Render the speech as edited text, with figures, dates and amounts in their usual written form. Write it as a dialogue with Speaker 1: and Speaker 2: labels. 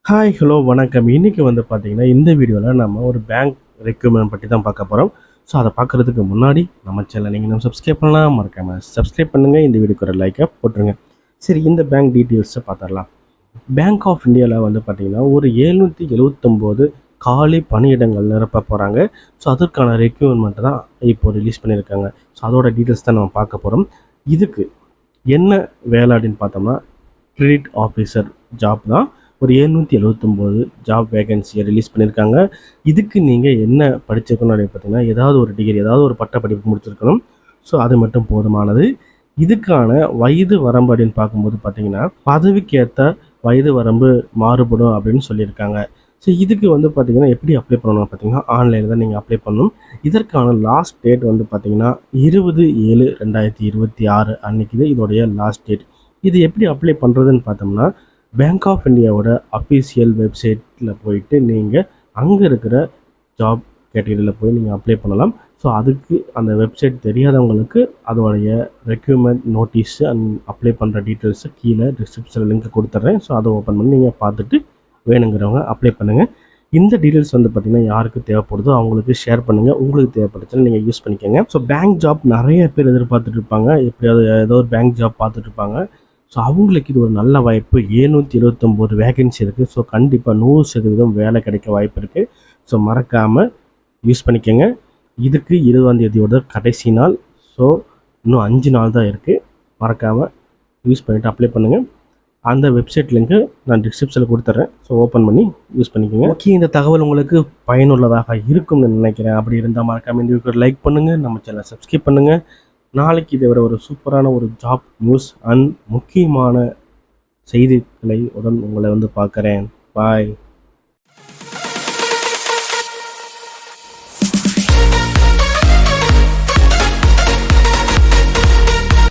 Speaker 1: Hi hello வணக்கம். இன்றைக்கி வந்து பார்த்திங்கன்னா இந்த வீடியோவில் நம்ம ஒரு பேங்க் ரெக்யூர்மெண்ட் பற்றி தான் பார்க்க போகிறோம். ஸோ அதை பார்க்குறதுக்கு முன்னாடி நம்ம சேனலை நீங்கள் நம்ம சப்ஸ்கிரைப் பண்ணலாம், மறக்காமல் சப்ஸ்கிரைப் பண்ணுங்கள். இந்த வீடியோக்கு ஒரு லைக்கை போட்டுருங்க. சரி, இந்த பேங்க் டீட்டெயில்ஸை பார்த்துடலாம். பேங்க் ஆஃப் இந்தியாவில் வந்து பார்த்திங்கன்னா ஒரு 779 காலி பணியிடங்கள் நிரப்ப போகிறாங்க. ஸோ அதற்கான ரெக்யூர்மெண்ட் தான் இப்போ ரிலீஸ் பண்ணியிருக்காங்க. ஸோ அதோட டீட்டெயில்ஸ் தான் நம்ம பார்க்க போகிறோம். இதுக்கு என்ன வேலை அப்படின்னு பார்த்தோம்னா கிரெடிட் ஆஃபீஸர் ஜாப் தான். ஒரு 779 ஜாப் வேகன்சியை ரிலீஸ் பண்ணியிருக்காங்க. இதுக்கு நீங்கள் என்ன படிச்சிருக்கணும் அப்படின்னு பார்த்தீங்கன்னா, ஏதாவது ஒரு டிகிரி, ஏதாவது ஒரு பட்டப்படிப்பு முடிச்சிருக்கணும். ஸோ அது மட்டும் போதுமானது. இதுக்கான வயது வரம்பு அப்படின்னு பார்க்கும்போது பார்த்தீங்கன்னா, பதவிக்கு ஏற்ற வயது வரம்பு மாறுபடும் அப்படின்னு சொல்லியிருக்காங்க. ஸோ இதுக்கு வந்து பார்த்தீங்கன்னா எப்படி அப்ளை பண்ணணும் பார்த்தீங்கன்னா, ஆன்லைனில் தான் நீங்கள் அப்ளை பண்ணணும். இதற்கான லாஸ்ட் டேட் வந்து பார்த்தீங்கன்னா 20/7/2026 அன்றைக்கி தான் இதோடைய லாஸ்ட் டேட். இது எப்படி அப்ளை பண்ணுறதுன்னு பார்த்தோம்னா, பேங்க் ஆஃப் இந்தியாவோட அஃபீஷியல் வெப்சைட்டில் போயிட்டு நீங்கள் அங்கே இருக்கிற ஜாப் கேட்டகரியில் போய் நீங்கள் அப்ளை பண்ணலாம். ஸோ அதுக்கு அந்த வெப்சைட் தெரியாதவங்களுக்கு அதோடைய ரெக்யூர்மெண்ட் நோட்டீஸு அண்ட் அப்ளை பண்ணுற டீட்டெயில்ஸை கீழே டிஸ்கிரிப்ஷனில் லிங்க் கொடுத்துட்றேன். ஸோ அதை ஓப்பன் பண்ணி நீங்கள் பார்த்துட்டு வேணுங்கிறவங்க அப்ளை பண்ணுங்கள். இந்த டீட்டெயில்ஸ் வந்து பார்த்திங்கன்னா யாருக்கு தேவைப்படுதோ அவங்களுக்கு ஷேர் பண்ணுங்கள். உங்களுக்கு தேவைப்படுச்சுன்னா நீங்கள் யூஸ் பண்ணிக்கோங்க. ஸோ பேங்க் ஜாப் நிறைய பேர் எதிர்பார்த்துட்டு இருப்பாங்க. எப்படியாவது ஏதோ ஒரு பேங்க் ஜாப் பார்த்துட்டு இருப்பாங்க. ஸோ அவங்களுக்கு இது ஒரு நல்ல வாய்ப்பு. 779 வேகன்சி இருக்குது. ஸோ கண்டிப்பாக 100% வேலை கிடைக்க வாய்ப்பு இருக்குது. ஸோ மறக்காமல் யூஸ் பண்ணிக்கோங்க. இதுக்கு 20ஆம் தேதியோட கடைசி நாள். ஸோ இன்னும் 5 நாள் தான் இருக்குது. மறக்காமல் யூஸ் பண்ணிவிட்டு அப்ளை பண்ணுங்கள். அந்த வெப்சைட் லிங்க்கு நான் டிஸ்கிரிப்ஷனில் கொடுத்துட்றேன். ஸோ ஓப்பன் பண்ணி யூஸ் பண்ணிக்கோங்க. ஓகே, இந்த தகவல் உங்களுக்கு பயனுள்ளதாக இருக்கும்னு நினைக்கிறேன். அப்படி இருந்தால் மறக்காமல் இந்த வீடியோக்கு லைக் பண்ணுங்கள், நம்ம சேனலை சப்ஸ்கிரைப் பண்ணுங்கள். நாளைக்கு இதை விட ஒரு சூப்பரான ஒரு ஜாப் நியூஸ் அண்ட் முக்கியமான செய்திகளை உடன் உங்களை வந்து பார்க்குறேன். பாய்.